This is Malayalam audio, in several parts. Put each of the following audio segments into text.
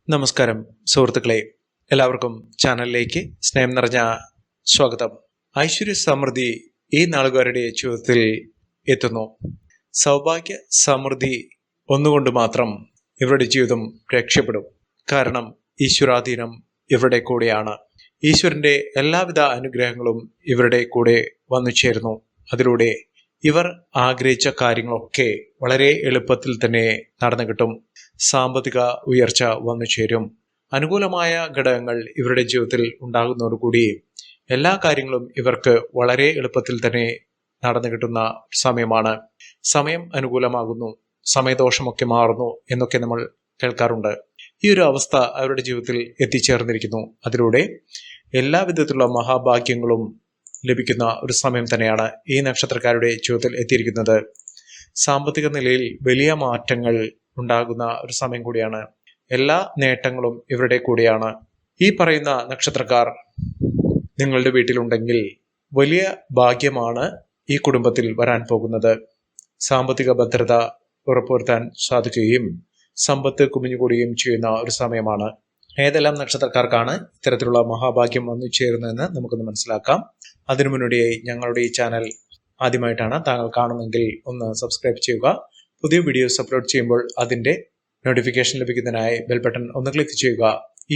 നമസ്കാരം സുഹൃത്തുക്കളെ, എല്ലാവർക്കും ചാനലിലേക്ക് സ്നേഹം നിറഞ്ഞ സ്വാഗതം. ഐശ്വര്യ സമൃദ്ധി ഈ നാളുകാരുടെ ജീവിതത്തിൽ എത്തുന്നു. സൗഭാഗ്യ സമൃദ്ധി ഒന്നുകൊണ്ട് മാത്രം ഇവരുടെ ജീവിതം രക്ഷപ്പെടും. കാരണം ഈശ്വരാധീനം ഇവരുടെ കൂടെയാണ്. ഈശ്വരന്റെ എല്ലാവിധ അനുഗ്രഹങ്ങളും ഇവരുടെ കൂടെ വന്നു ചേരുന്നു. അതിലൂടെ ഇവർ ആഗ്രഹിച്ച കാര്യങ്ങളൊക്കെ വളരെ എളുപ്പത്തിൽ തന്നെ നടന്നു കിട്ടും. സാമ്പത്തിക ഉയർച്ച വന്നു ചേരും. അനുകൂലമായ ഘടകങ്ങൾ ഇവരുടെ ജീവിതത്തിൽ ഉണ്ടാകുന്നതോടുകൂടി എല്ലാ കാര്യങ്ങളും ഇവർക്ക് വളരെ എളുപ്പത്തിൽ തന്നെ നടന്നു കിട്ടുന്ന സമയമാണ്. സമയം അനുകൂലമാകുന്നു, സമയദോഷമൊക്കെ മാറുന്നു എന്നൊക്കെ നമ്മൾ കേൾക്കാറുണ്ട്. ഈ ഒരു അവസ്ഥ അവരുടെ ജീവിതത്തിൽ എത്തിച്ചേർന്നിരിക്കുന്നു. അതിലൂടെ എല്ലാവിധത്തിലുള്ള മഹാഭാഗ്യങ്ങളും ലഭിക്കുന്ന ഒരു സമയം തന്നെയാണ് ഈ നക്ഷത്രക്കാരുടെ ജീവിതത്തിൽ എത്തിയിരിക്കുന്നത്. സാമ്പത്തിക നിലയിൽ വലിയ മാറ്റങ്ങൾ ഉണ്ടാകുന്ന ഒരു സമയം കൂടിയാണ്. എല്ലാ നേട്ടങ്ങളും ഇവരുടെ കൂടെയാണ്. ഈ പറയുന്ന നക്ഷത്രക്കാർ നിങ്ങളുടെ വീട്ടിലുണ്ടെങ്കിൽ വലിയ ഭാഗ്യമാണ് ഈ കുടുംബത്തിൽ വരാൻ പോകുന്നത്. സാമ്പത്തിക ഭദ്രത ഉറപ്പുവരുത്താൻ സാധിക്കുകയും സമ്പത്ത് കുമിഞ്ഞുകൂടുകയും ചെയ്യുന്ന ഒരു സമയമാണ്. ഏതെല്ലാം നക്ഷത്രക്കാർക്കാണ് ഇത്തരത്തിലുള്ള മഹാഭാഗ്യം വന്നു ചേരുന്നതെന്ന് നമുക്കൊന്ന് മനസ്സിലാക്കാം. അതിനു മുന്നോടിയായി ഞങ്ങളുടെ ഈ ചാനൽ ആദ്യമായിട്ടാണ് താങ്കൾ കാണുന്നതെങ്കിൽ ഒന്ന് സബ്സ്ക്രൈബ് ചെയ്യുക. പുതിയ വീഡിയോസ് അപ്ലോഡ് ചെയ്യുമ്പോൾ അതിൻ്റെ നോട്ടിഫിക്കേഷൻ ലഭിക്കുന്നതിനായി ബെൽ ബട്ടൺ ഒന്ന് ക്ലിക്ക് ചെയ്യുക.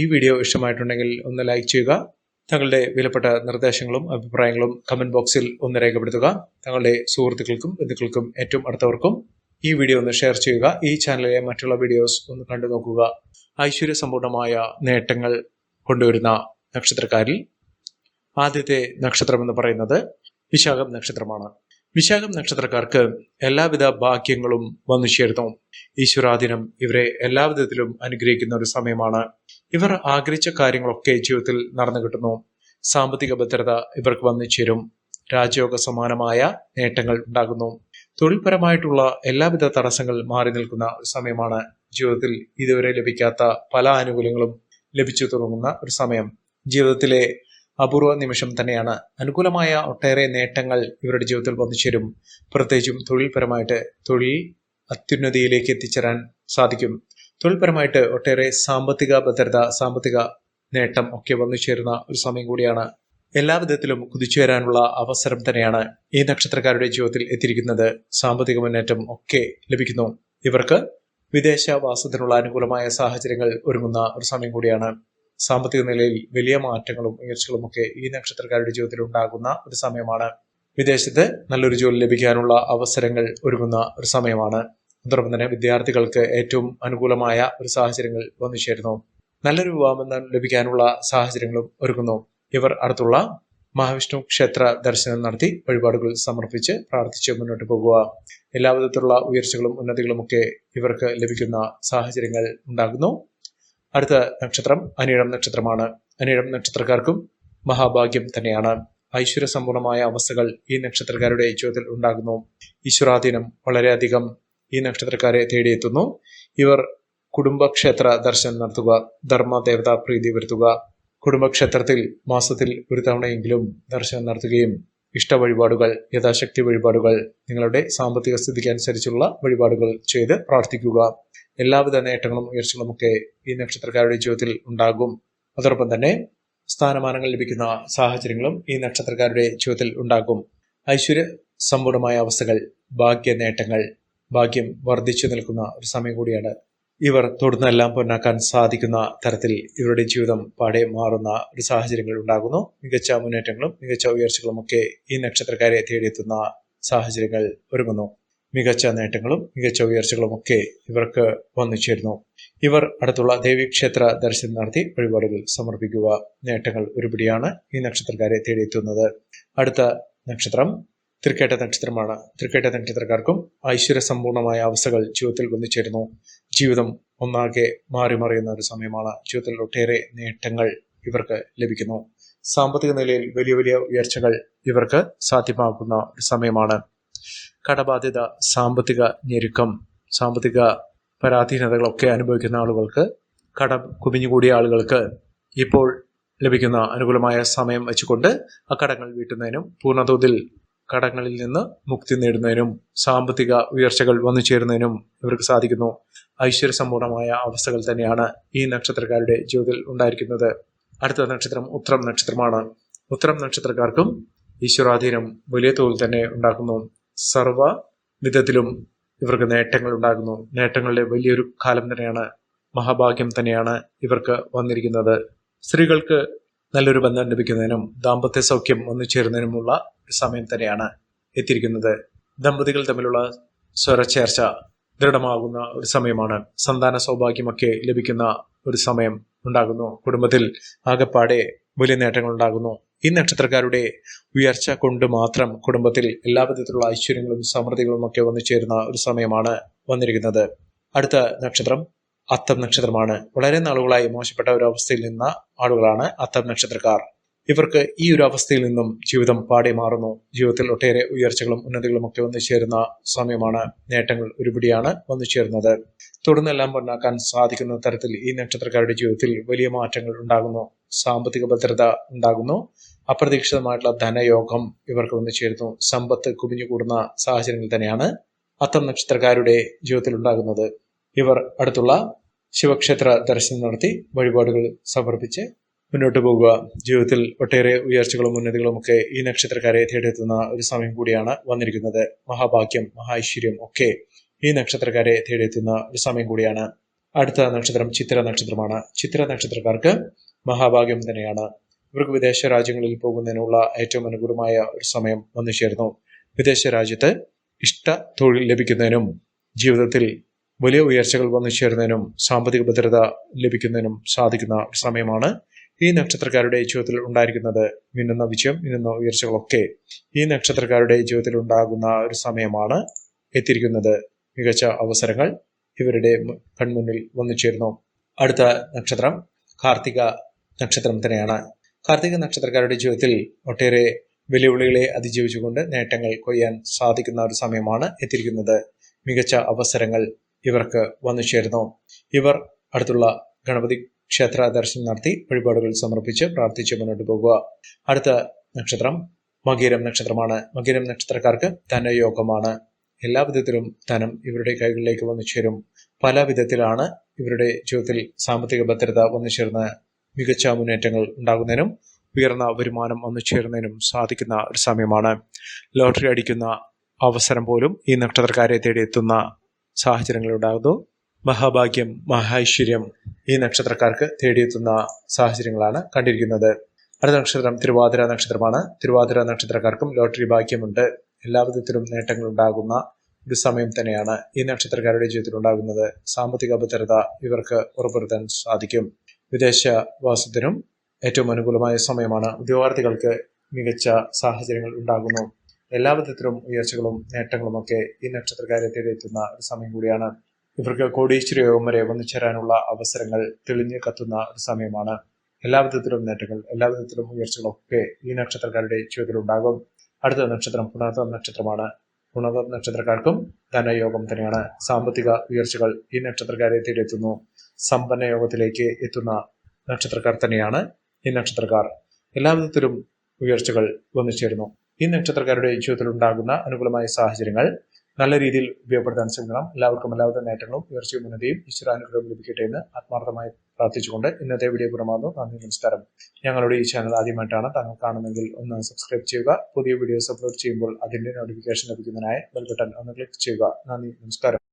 ഈ വീഡിയോ ഇഷ്ടമായിട്ടുണ്ടെങ്കിൽ ഒന്ന് ലൈക്ക് ചെയ്യുക. തങ്ങളുടെ വിലപ്പെട്ട നിർദ്ദേശങ്ങളും അഭിപ്രായങ്ങളും കമന്റ് ബോക്സിൽ ഒന്ന് രേഖപ്പെടുത്തുക. തങ്ങളുടെ സുഹൃത്തുക്കൾക്കും ബന്ധുക്കൾക്കും ഏറ്റവും അടുത്തവർക്കും ഈ വീഡിയോ ഒന്ന് ഷെയർ ചെയ്യുക. ഈ ചാനലിലെ മറ്റുള്ള വീഡിയോസ് ഒന്ന് കണ്ടു നോക്കുക. ഐശ്വര്യ സമ്പൂർണമായ നേട്ടങ്ങൾ കൊണ്ടുവരുന്ന നക്ഷത്രക്കാരിൽ ആദ്യത്തെ നക്ഷത്രം എന്ന് പറയുന്നത് വിശാഖം നക്ഷത്രമാണ്. വിശാഖം നക്ഷത്രക്കാർക്ക് എല്ലാവിധ ഭാഗ്യങ്ങളും വന്നു ചേരുന്നു. ഈശ്വരാധീനം ഇവരെ എല്ലാവിധത്തിലും അനുഗ്രഹിക്കുന്ന ഒരു സമയമാണ്. ഇവർ ആഗ്രഹിച്ച കാര്യങ്ങളൊക്കെ ജീവിതത്തിൽ നടന്നു കിട്ടുന്നു. സാമ്പത്തിക ഭദ്രത ഇവർക്ക് വന്നു ചേരും. രാജയോഗ സമാനമായ നേട്ടങ്ങൾ ഉണ്ടാകുന്നു. തൊഴിൽപരമായിട്ടുള്ള എല്ലാവിധ തടസ്സങ്ങൾ മാറി നിൽക്കുന്ന ഒരു സമയമാണ്. ജീവിതത്തിൽ ഇതുവരെ ലഭിക്കാത്ത പല ആനുകൂല്യങ്ങളും ലഭിച്ചു തുടങ്ങുന്ന ഒരു സമയം. ജീവിതത്തിലെ അപൂർവ നിമിഷം തന്നെയാണ്. അനുകൂലമായ ഒട്ടേറെ നേട്ടങ്ങൾ ഇവരുടെ ജീവിതത്തിൽ വന്നു ചേരും. പ്രത്യേകിച്ചും തൊഴിൽപരമായിട്ട് തൊഴിൽ അത്യുന്നതിയിലേക്ക് എത്തിച്ചേരാൻ സാധിക്കും. തൊഴിൽപരമായിട്ട് ഒട്ടേറെ സാമ്പത്തിക ഭദ്രത, സാമ്പത്തിക നേട്ടം ഒക്കെ വന്നു ചേരുന്ന ഒരു സമയം കൂടിയാണ്. എല്ലാവിധത്തിലും കുതിച്ചുയരാനുള്ള അവസരം തന്നെയാണ് ഈ നക്ഷത്രക്കാരുടെ ജീവിതത്തിൽ എത്തിയിരിക്കുന്നത്. സാമ്പത്തിക മുന്നേറ്റം ഒക്കെ ലഭിക്കുന്നു. ഇവർക്ക് വിദേശവാസത്തിനുള്ള അനുകൂലമായ സാഹചര്യങ്ങൾ ഒരുങ്ങുന്ന ഒരു സമയം കൂടിയാണ്. സാമ്പത്തിക നിലയിൽ വലിയ മാറ്റങ്ങളും ഉയർച്ചകളും ഒക്കെ ഈ നക്ഷത്രക്കാരുടെ ജീവിതത്തിൽ ഉണ്ടാകുന്ന ഒരു സമയമാണ്. വിദേശത്ത് നല്ലൊരു ജോലി ലഭിക്കാനുള്ള അവസരങ്ങൾ ഒരുങ്ങുന്ന ഒരു സമയമാണ്. അതോടൊപ്പം തന്നെ വിദ്യാർത്ഥികൾക്ക് ഏറ്റവും അനുകൂലമായ ഒരു സാഹചര്യങ്ങൾ വന്നു ചേരുന്നു. നല്ലൊരു വിവാഹബന്ധം ലഭിക്കാനുള്ള സാഹചര്യങ്ങളും ഒരുങ്ങുന്നു. ഇവർ അടുത്തുള്ള മഹാവിഷ്ണു ക്ഷേത്ര ദർശനം നടത്തി വഴിപാടുകൾ സമർപ്പിച്ച് പ്രാർത്ഥിച്ച് മുന്നോട്ട് പോകുക. എല്ലാവിധത്തിലുള്ള ഉയർച്ചകളും ഉന്നതികളും ഒക്കെ ഇവർക്ക് ലഭിക്കുന്ന സാഹചര്യങ്ങൾ ഉണ്ടാകുന്നു. അടുത്ത നക്ഷത്രം അനിഴം നക്ഷത്രമാണ്. അനിഴം നക്ഷത്രക്കാർക്കും മഹാഭാഗ്യം തന്നെയാണ്. ഐശ്വര്യ സമ്പൂർണമായ അവസ്ഥകൾ ഈ നക്ഷത്രക്കാരുടെ ജീവിതത്തിൽ ഉണ്ടാകുന്നു. ഈശ്വരാധീനം വളരെയധികം ഈ നക്ഷത്രക്കാരെ തേടിയെത്തുന്നു. ഇവർ കുടുംബക്ഷേത്ര ദർശനം നടത്തുക, ധർമ്മദേവതാ പ്രീതി വരുത്തുക. കുടുംബക്ഷേത്രത്തിൽ മാസത്തിൽ ഒരു തവണയെങ്കിലും ദർശനം നടത്തുകയും ഇഷ്ട വഴിപാടുകൾ, യഥാശക്തി വഴിപാടുകൾ, നിങ്ങളുടെ സാമ്പത്തിക സ്ഥിതിക്ക് അനുസരിച്ചുള്ള വഴിപാടുകൾ ചെയ്ത് പ്രാർത്ഥിക്കുക. എല്ലാവിധ നേട്ടങ്ങളും ഉയർച്ചകളും ഒക്കെ ഈ നക്ഷത്രക്കാരുടെ ജീവിതത്തിൽ ഉണ്ടാകും. അതോടൊപ്പം തന്നെ സ്ഥാനമാനങ്ങൾ ലഭിക്കുന്ന സാഹചര്യങ്ങളും ഈ നക്ഷത്രക്കാരുടെ ജീവിതത്തിൽ ഉണ്ടാകും. ഐശ്വര്യ സമ്പൂർണമായ അവസ്ഥകൾ, ഭാഗ്യ നേട്ടങ്ങൾ, ഭാഗ്യം വർദ്ധിച്ചു നിൽക്കുന്ന ഒരു സമയം കൂടിയാണ്. ഇവർ തൊടുന്നെല്ലാം പൊന്നാക്കാൻ സാധിക്കുന്ന തരത്തിൽ ഇവരുടെ ജീവിതം പാടെ മാറുന്ന ഒരു സാഹചര്യങ്ങൾ ഉണ്ടാകുന്നു. മികച്ച മുന്നേറ്റങ്ങളും മികച്ച ഉയർച്ചകളും ഒക്കെ ഈ നക്ഷത്രക്കാരെ തേടിയെത്തുന്ന സാഹചര്യങ്ങൾ ഒരുങ്ങുന്നു. മികച്ച നേട്ടങ്ങളും മികച്ച ഉയർച്ചകളും ഒക്കെ ഇവർക്ക് വന്നു ചേരുന്നു. ഇവർ അടുത്തുള്ള ദേവീക്ഷേത്ര ദർശനം നടത്തി വഴിപാടുകൾ സമർപ്പിക്കുക. നേട്ടങ്ങൾ ഒരുപിടിയാണ് ഈ നക്ഷത്രക്കാരെ തേടിയെത്തുന്നത്. അടുത്ത നക്ഷത്രം തൃക്കേട്ട നക്ഷത്രമാണ്. തൃക്കേട്ട നക്ഷത്രക്കാർക്കും ഐശ്വര്യ സമ്പൂർണമായ അവസ്ഥകൾ ജീവിതത്തിൽ വന്നു ചേരുന്നു. ജീവിതം ഒന്നാകെ മാറി മറിയുന്ന ഒരു സമയമാണ്. ജീവിതത്തിൽ ഒട്ടേറെ നേട്ടങ്ങൾ ഇവർക്ക് ലഭിക്കുന്നു. സാമ്പത്തിക നിലയിൽ വലിയ വലിയ ഉയർച്ചകൾ ഇവർക്ക് സാധ്യമാകുന്ന ഒരു സമയമാണ്. കടബാധ്യത, സാമ്പത്തിക ഞെരുക്കം, സാമ്പത്തിക പരാധീനതകളൊക്കെ അനുഭവിക്കുന്ന ആളുകൾക്ക്, കടം കുമിഞ്ഞുകൂടിയ ആളുകൾക്ക് ഇപ്പോൾ ലഭിക്കുന്ന അനുകൂലമായ സമയം വെച്ചുകൊണ്ട് ആ കടങ്ങൾ വീട്ടുന്നതിനും പൂർണ്ണതോതിൽ കടങ്ങളിൽ നിന്ന് മുക്തി നേടുന്നതിനും സാമ്പത്തിക ഉയർച്ചകൾ വന്നു ചേരുന്നതിനും ഇവർക്ക് സാധിക്കുന്നു. ഐശ്വര്യസമ്പൂർണമായ അവസ്ഥകൾ തന്നെയാണ് ഈ നക്ഷത്രക്കാരുടെ ജീവിതത്തിൽ ഉണ്ടായിരിക്കുന്നത്. അടുത്ത നക്ഷത്രം ഉത്രം നക്ഷത്രമാണ്. ഉത്രം നക്ഷത്രക്കാർക്കും ഈശ്വരാധീനം വലിയ തോതിൽ തന്നെ ഉണ്ടാക്കുന്നു. സർവ വിധത്തിലും ഇവർക്ക് നേട്ടങ്ങൾ ഉണ്ടാകുന്നു. നേട്ടങ്ങളുടെ വലിയൊരു കാലം തന്നെയാണ്, മഹാഭാഗ്യം തന്നെയാണ് ഇവർക്ക് വന്നിരിക്കുന്നത്. സ്ത്രീകൾക്ക് നല്ലൊരു ബന്ധം ലഭിക്കുന്നതിനും ദാമ്പത്യ സൗഖ്യം വന്നു ചേരുന്നതിനുമുള്ള ഒരു സമയം തന്നെയാണ് എത്തിയിരിക്കുന്നത്. ദമ്പതികൾ തമ്മിലുള്ള സ്വരച്ചേർച്ച ദൃഢമാകുന്ന ഒരു സമയമാണ്. സന്താന സൗഭാഗ്യമൊക്കെ ലഭിക്കുന്ന ഒരു സമയം ഉണ്ടാകുന്നു. കുടുംബത്തിൽ ആകെപ്പാടെ വലിയ നേട്ടങ്ങൾ ഉണ്ടാകുന്നു. ഈ നക്ഷത്രക്കാരുടെ ഉയർച്ച കൊണ്ട് മാത്രം കുടുംബത്തിൽ എല്ലാ വിധത്തിലുള്ള ഐശ്വര്യങ്ങളും സമൃദ്ധികളും ഒക്കെ വന്നു ചേരുന്ന ഒരു സമയമാണ് വന്നിരിക്കുന്നത്. അടുത്ത നക്ഷത്രം അത്തം നക്ഷത്രമാണ്. വളരെ നാളുകളായി മോശപ്പെട്ട ഒരു അവസ്ഥയിൽ നിന്ന ആളുകളാണ് അത്തം നക്ഷത്രക്കാർ. ഇവർക്ക് ഈ ഒരു അവസ്ഥയിൽ നിന്നും ജീവിതം പാടെ മാറുന്നു. ജീവിതത്തിൽ ഒട്ടേറെ ഉയർച്ചകളും ഉന്നതികളും ഒക്കെ വന്നു ചേരുന്ന സമയമാണ്. നേട്ടങ്ങൾ ഒരുപിടിയാണ് വന്നു ചേരുന്നത്. തുടർന്നെല്ലാം പൊന്നാക്കാൻ സാധിക്കുന്ന തരത്തിൽ ഈ നക്ഷത്രക്കാരുടെ ജീവിതത്തിൽ വലിയ മാറ്റങ്ങൾ ഉണ്ടാകുന്നു. സാമ്പത്തിക ഭദ്രത ഉണ്ടാകുന്നു. അപ്രതീക്ഷിതമായിട്ടുള്ള ധനയോഗം ഇവർക്ക് വന്നു ചേരുന്നു. സമ്പത്ത് കുമിഞ്ഞുകൂടുന്ന സാഹചര്യങ്ങൾ തന്നെയാണ് അത്തം നക്ഷത്രക്കാരുടെ ജീവിതത്തിൽ ഉണ്ടാകുന്നത്. ഇവർ അടുത്തുള്ള ശിവക്ഷേത്ര ദർശനം നടത്തി വഴിപാടുകൾ സമർപ്പിച്ച് മുന്നോട്ട് പോകുക. ജീവിതത്തിൽ ഒട്ടേറെ ഉയർച്ചകളും ഉന്നതികളും ഒക്കെ ഈ നക്ഷത്രക്കാരെ തേടിയെത്തുന്ന ഒരു സമയം കൂടിയാണ് വന്നിരിക്കുന്നത്. മഹാഭാഗ്യം, മഹാഐശ്വര്യം ഒക്കെ ഈ നക്ഷത്രക്കാരെ തേടിയെത്തുന്ന ഒരു സമയം കൂടിയാണ്. അടുത്ത നക്ഷത്രം ചിത്ര നക്ഷത്രമാണ്. ചിത്ര നക്ഷത്രക്കാർക്ക് മഹാഭാഗ്യം തന്നെയാണ്. ഇവർക്ക് വിദേശ രാജ്യങ്ങളിൽ പോകുന്നതിനുള്ള ഏറ്റവും അനുകൂലമായ ഒരു സമയം വന്നു ചേർന്നു. വിദേശ രാജ്യത്ത് ഇഷ്ട തൊഴിൽ ലഭിക്കുന്നതിനും ജീവിതത്തിൽ വലിയ ഉയർച്ചകൾ വന്നു ചേരുന്നതിനും സാമ്പത്തിക ഭദ്രത ലഭിക്കുന്നതിനും സാധിക്കുന്ന ഒരു സമയമാണ് ഈ നക്ഷത്രക്കാരുടെ ജീവിതത്തിൽ ഉണ്ടായിരിക്കുന്നത്. മിന്നുന്ന വിജയം, മിന്നുന്ന ഉയർച്ചകളൊക്കെ ഈ നക്ഷത്രക്കാരുടെ ജീവിതത്തിൽ ഉണ്ടാകുന്ന ഒരു സമയമാണ് എത്തിയിരിക്കുന്നത്. മികച്ച അവസരങ്ങൾ ഇവരുടെ കൺമുന്നിൽ വന്നു ചേരുന്നു. അടുത്ത നക്ഷത്രം കാർത്തിക നക്ഷത്രം തന്നെയാണ്. കാർത്തിക നക്ഷത്രക്കാരുടെ ജീവിതത്തിൽ ഒട്ടേറെ വെല്ലുവിളികളെ അതിജീവിച്ചുകൊണ്ട് നേട്ടങ്ങൾ കൊയ്യാൻ സാധിക്കുന്ന ഒരു സമയമാണ് എത്തിയിരിക്കുന്നത്. മികച്ച അവസരങ്ങൾ ഇവർക്ക് വന്നു ചേരുന്നു. ഇവർ അടുത്തുള്ള ഗണപതി ക്ഷേത്ര ദർശനം നടത്തി വഴിപാടുകൾ സമർപ്പിച്ച് പ്രാർത്ഥിച്ച് മുന്നോട്ട് പോകുക. അടുത്ത നക്ഷത്രം മകീരം നക്ഷത്രമാണ്. മകീരം നക്ഷത്രക്കാർക്ക് ധനയോഗമാണ്. എല്ലാ വിധത്തിലും ധനം ഇവരുടെ കൈകളിലേക്ക് വന്നു ചേരും. പല വിധത്തിലാണ് ഇവരുടെ ജീവിതത്തിൽ സാമ്പത്തിക ഭദ്രത വന്നു ചേർന്ന് മികച്ച മുന്നേറ്റങ്ങൾ ഉണ്ടാകുന്നതിനും ഉയർന്ന വരുമാനം വന്നു ചേരുന്നതിനും സാധിക്കുന്ന ഒരു സമയമാണ്. ലോട്ടറി അടിക്കുന്ന അവസരം പോലും ഈ നക്ഷത്രക്കാരെ തേടിയെത്തുന്ന സാഹചര്യങ്ങൾ ഉണ്ടാകുന്നു. മഹാഭാഗ്യം, മഹാഐശ്വര്യം ഈ നക്ഷത്രക്കാർക്ക് തേടിയെത്തുന്ന സാഹചര്യങ്ങളാണ് കണ്ടിരിക്കുന്നത്. അടുത്ത നക്ഷത്രം തിരുവാതിര നക്ഷത്രമാണ്. തിരുവാതിര നക്ഷത്രക്കാർക്കും ലോട്ടറി ഭാഗ്യമുണ്ട്. എല്ലാ വിധത്തിലും നേട്ടങ്ങൾ ഉണ്ടാകുന്ന ഒരു സമയം തന്നെയാണ് ഈ നക്ഷത്രക്കാരുടെ ജീവിതത്തിൽ ഉണ്ടാകുന്നത്. സാമ്പത്തിക ഭദ്രത ഇവർക്ക് ഉറപ്പുവരുത്താൻ സാധിക്കും. വിദേശവാസത്തിനും ഏറ്റവും അനുകൂലമായ സമയമാണ്. ഉദ്യോഗാർത്ഥികൾക്ക് മികച്ച സാഹചര്യങ്ങൾ ഉണ്ടാകുന്നു. എല്ലാ വിധത്തിലും ഉയർച്ചകളും നേട്ടങ്ങളും ഒക്കെ ഈ നക്ഷത്രക്കാരെ തേടിയെത്തുന്ന ഒരു സമയം കൂടിയാണ്. ഇവർക്ക് കോടീശ്വര യോഗം വരെ വന്നു ചേരാനുള്ള അവസരങ്ങൾ തെളിഞ്ഞു കത്തുന്ന ഒരു സമയമാണ്. എല്ലാ വിധത്തിലും നേട്ടങ്ങൾ, എല്ലാ വിധത്തിലും ഉയർച്ചകളൊക്കെ ഈ നക്ഷത്രക്കാരുടെ ജീവിതത്തിൽ ഉണ്ടാകും. അടുത്ത നക്ഷത്രം പുണർതം നക്ഷത്രമാണ്. പുണർതം നക്ഷത്രക്കാർക്കും ധനയോഗം തന്നെയാണ്. സാമ്പത്തിക ഉയർച്ചകൾ ഈ നക്ഷത്രക്കാരെ തേടിയെത്തുന്നു. സമ്പന്ന യോഗത്തിലേക്ക് എത്തുന്ന നക്ഷത്രക്കാർ തന്നെയാണ് ഈ നക്ഷത്രക്കാർ. എല്ലാ വിധത്തിലും ഉയർച്ചകൾ വന്നു ചേരുന്നു. ഈ നക്ഷത്രക്കാരുടെ ജീവിതത്തിൽ ഉണ്ടാകുന്ന അനുകൂലമായ സാഹചര്യങ്ങൾ നല്ല രീതിയിൽ ഉപയോഗപ്പെടുത്താൻ ശ്രമിക്കണം. എല്ലാവർക്കും എല്ലാവിധ നേട്ടങ്ങളും ഉയർച്ചയും ഉന്നതിയും ഈശ്വരാനുഗ്രഹവും ലഭിക്കട്ടെ എന്ന് ആത്മാർത്ഥമായി പ്രാർത്ഥിച്ചുകൊണ്ട് ഇന്നത്തെ വീഡിയോ പൂർണ്ണമാകുന്നു. നന്ദി, നമസ്കാരം. ഞങ്ങളുടെ ഈ ചാനൽ ആദ്യമായിട്ടാണ് താങ്കൾ കാണുമെങ്കിൽ ഒന്ന് സബ്സ്ക്രൈബ് ചെയ്യുക. പുതിയ വീഡിയോസ് അപ്ലോഡ് ചെയ്യുമ്പോൾ അതിന്റെ നോട്ടിഫിക്കേഷൻ ലഭിക്കുന്നതിനായി ബെൽ ബട്ടൺ ഒന്ന് ക്ലിക്ക് ചെയ്യുക. നന്ദി, നമസ്കാരം.